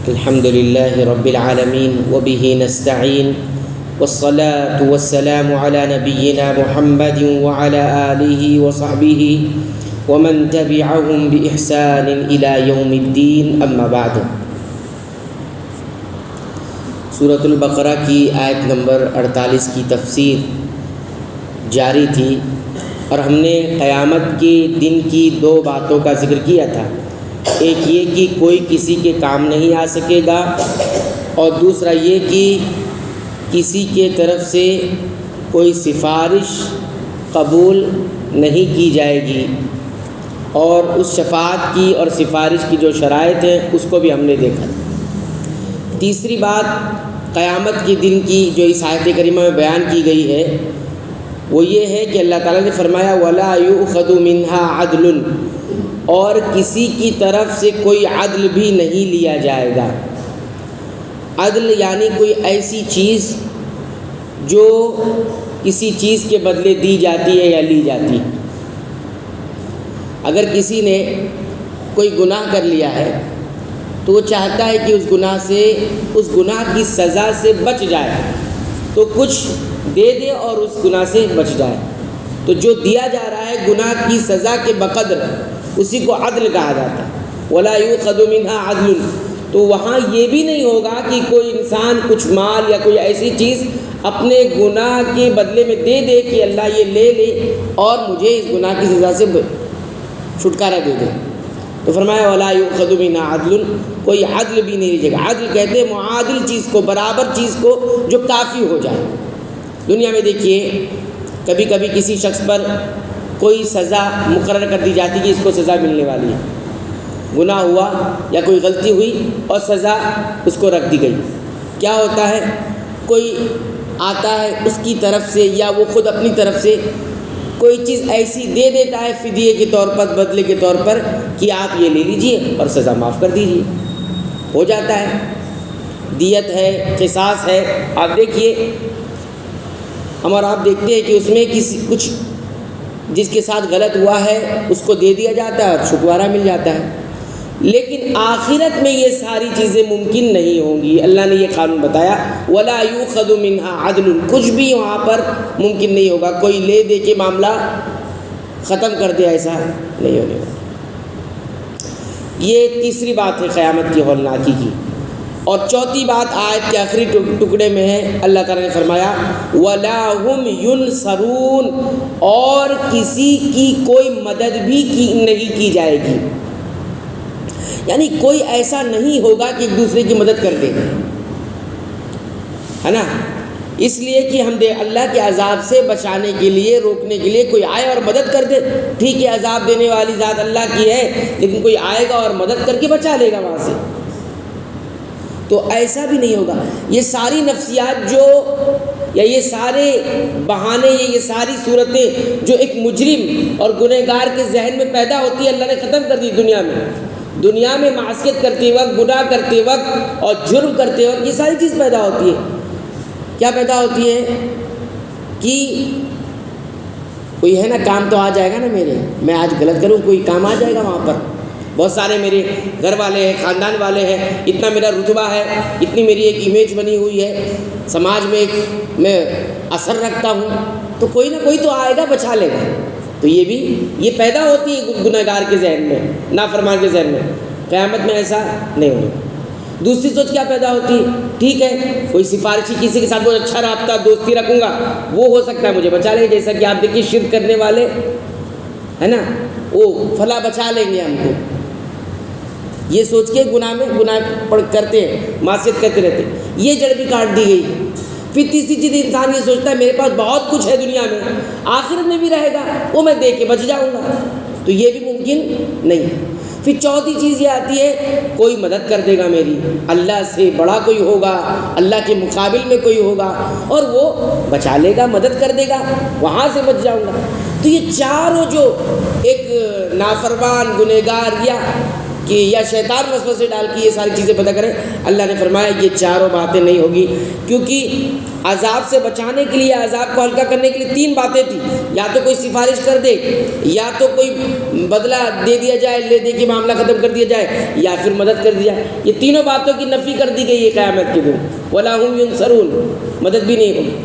الحمد لله رب العالمين وبه نستعين والصلاة والسلام على نبينا محمد وعلى آله وصحبه ومن تبعهم بإحسان إلى يوم الدين أما بعد۔ سورۃ البقرہ کی آیت نمبر 48 کی تفسیر جاری تھی اور ہم نے قیامت کے دن کی دو باتوں کا ذکر کیا تھا۔ ایک یہ کہ کوئی کسی کے کام نہیں آ سکے گا، اور دوسرا یہ کہ کسی کے طرف سے کوئی سفارش قبول نہیں کی جائے گی، اور اس شفاعت کی اور سفارش کی جو شرائط ہیں اس کو بھی ہم نے دیکھا۔ تیسری بات قیامت کے دن کی جو اس آیت کریمہ میں بیان کی گئی ہے وہ یہ ہے کہ اللہ تعالیٰ نے فرمایا وَلَا يُؤْخَذُ مِنْهَا عَدْلٌ، اور کسی کی طرف سے کوئی عدل بھی نہیں لیا جائے گا۔ عدل یعنی کوئی ایسی چیز جو کسی چیز کے بدلے دی جاتی ہے یا لی جاتی ہے۔ اگر کسی نے کوئی گناہ کر لیا ہے تو وہ چاہتا ہے کہ اس گناہ کی سزا سے بچ جائے، تو کچھ دے دے اور اس گناہ سے بچ جائے۔ تو جو دیا جا رہا ہے گناہ کی سزا کے بقدر، اسی کو عدل کہا جاتا ہے۔ وَلَا يُؤْخَذُ مِنْهَا عَدْلٌ، تو وہاں یہ بھی نہیں ہوگا کہ کوئی انسان کچھ مال یا کوئی ایسی چیز اپنے گناہ کے بدلے میں دے دے کہ اللہ یہ لے لے اور مجھے اس گناہ کی سزا سے چھٹکارا دے دے۔ تو فرمایا وَلَا يُؤْخَذُ مِنْهَا عَدْلٌ، کوئی عدل بھی نہیں لیجیے گا۔ عدل کہتے ہیں معادل چیز کو، برابر چیز کو جو کافی ہو جائے۔ دنیا میں دیکھیے کبھی کبھی کسی شخص پر کوئی سزا مقرر کر دی جاتی کہ اس کو سزا ملنے والی ہے، گناہ ہوا یا کوئی غلطی ہوئی اور سزا اس کو رکھ دی گئی۔ کیا ہوتا ہے، کوئی آتا ہے اس کی طرف سے یا وہ خود اپنی طرف سے کوئی چیز ایسی دے دیتا ہے فدیے کے طور پر، بدلے کے طور پر، کہ آپ یہ لے لیجئے اور سزا معاف کر دیجئے۔ ہو جاتا ہے، دیت ہے، قصاص ہے۔ آپ دیکھیے ہم اور آپ دیکھتے ہیں کہ اس میں کچھ جس کے ساتھ غلط ہوا ہے اس کو دے دیا جاتا ہے اور چھٹکارا مل جاتا ہے۔ لیکن آخرت میں یہ ساری چیزیں ممکن نہیں ہوں گی۔ اللہ نے یہ قانون بتایا وَلَا يُؤْخَذُ مِنْهَا عَدْلٌ، کچھ بھی وہاں پر ممکن نہیں ہوگا، کوئی لے دے کے معاملہ ختم کر دے، ایسا نہیں ہونے والا۔ یہ تیسری بات ہے قیامت کی ہولناکی کی۔ اور چوتھی بات آیت کے آخری ٹکڑے میں ہے، اللہ تعالیٰ نے فرمایا وَلَا هُمْ يُنصَرُونَ، اور کسی کی کوئی مدد بھی نہیں کی جائے گی۔ یعنی کوئی ایسا نہیں ہوگا کہ ایک دوسرے کی مدد کر دے، ہے نا؟ اس لیے کہ ہم اللہ کے عذاب سے بچانے کے لیے، روکنے کے لیے کوئی آئے اور مدد کر دے۔ ٹھیک ہے، عذاب دینے والی ذات اللہ کی ہے، لیکن کوئی آئے گا اور مدد کر کے بچا لے گا وہاں سے، تو ایسا بھی نہیں ہوگا۔ یہ ساری نفسیات یا یہ سارے بہانے، یہ ساری صورتیں جو ایک مجرم اور گنہگار کے ذہن میں پیدا ہوتی ہے، اللہ نے ختم کر دی دنیا میں معصیت کرتے وقت، گناہ کرتے وقت اور جرم کرتے وقت یہ ساری چیز پیدا ہوتی ہے۔ کیا پیدا ہوتی ہے کہ کوئی ہے نا، کام تو آ جائے گا نا میرے، میں آج غلط کروں کوئی کام آ جائے گا وہاں پر۔ بہت سارے میرے گھر والے ہیں، خاندان والے ہیں، اتنا میرا رتبہ ہے، اتنی میری ایک امیج بنی ہوئی ہے، سماج میں میں اثر رکھتا ہوں، تو کوئی نہ کوئی تو آئے گا بچا لے گا۔ تو یہ پیدا ہوتی ہے گنہگار کے ذہن میں، نافرمان کے ذہن میں۔ قیامت میں ایسا نہیں ہوگا۔ دوسری سوچ کیا پیدا ہوتی ہے، ٹھیک ہے کوئی سفارشی کسی کے ساتھ بہت اچھا رابطہ دوستی رکھوں گا، وہ ہو سکتا ہے مجھے بچا لے، جیسا کہ آپ دیکھیے شرک کرنے والے ہے نا، وہ فلاں بچا لیں گے ہم کو، یہ سوچ کے گناہ کرتے ہیں، معصیت کرتے رہتے ہیں۔ یہ جڑ بھی کاٹ دی گئی۔ پھر تیسری چیز انسان یہ سوچتا ہے میرے پاس بہت کچھ ہے دنیا میں، آخرت میں بھی رہے گا، وہ میں دے کے بچ جاؤں گا، تو یہ بھی ممکن نہیں۔ پھر چوتھی چیز یہ آتی ہے کوئی مدد کر دے گا میری، اللہ سے بڑا کوئی ہوگا، اللہ کے مقابل میں کوئی ہوگا اور وہ بچا لے گا، مدد کر دے گا، وہاں سے بچ جاؤں گا۔ تو یہ چاروں جو ایک نافرمان، گنہگار یا کہ یا شیطان وسوسے ڈال کے یہ ساری چیزیں پیدا کریں، اللہ نے فرمایا یہ چاروں باتیں نہیں ہوگی، کیونکہ عذاب سے بچانے کے لیے، عذاب کو ہلکا کرنے کے لیے 3 باتیں تھیں، یا تو کوئی سفارش کر دے، یا تو کوئی بدلہ دے دیا جائے، لے دے کے معاملہ ختم کر دیا جائے، یا پھر مدد کر دیا۔ یہ تینوں باتوں کی نفی کر دی گئی ہے قیامت کے دن، وَلَا هُمْ يُنصَرُونَ، مدد بھی نہیں ہوگی۔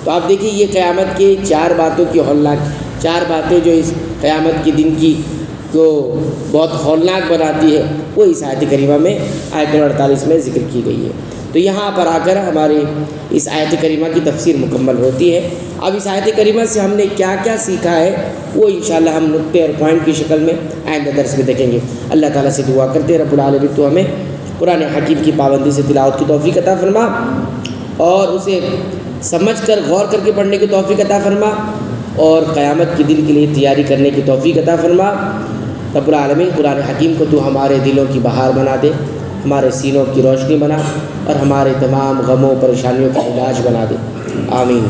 تو آپ دیکھیے یہ قیامت کے 4 باتوں کی ہولناک، 4 باتیں جو اس قیامت کے دن کی کو بہت ہولناک بناتی ہے، وہ اس آیت کریمہ میں آیت 48 میں ذکر کی گئی ہے۔ تو یہاں پر آ کر ہمارے اس آیت کریمہ کی تفسیر مکمل ہوتی ہے۔ اب اس آیت کریمہ سے ہم نے کیا کیا سیکھا ہے وہ انشاءاللہ ہم نقطے اور پوائنٹ کی شکل میں آئندہ درس میں دیکھیں گے۔ اللہ تعالیٰ سے دعا کرتے ہیں رب العالمین تو ہمیں قرآن حکیم کی پابندی سے تلاوت کی توفیق عطا فرما، اور اسے سمجھ کر غور کر کے پڑھنے کی توفیق عطا فرما، اور قیامت کے دن کے لیے تیاری کرنے کی توفیق عطا فرما۔ رب العالمین قرآن حکیم کو تو ہمارے دلوں کی بہار بنا دے، ہمارے سینوں کی روشنی بنا، اور ہمارے تمام غموں پریشانیوں کا علاج بنا دے، آمین۔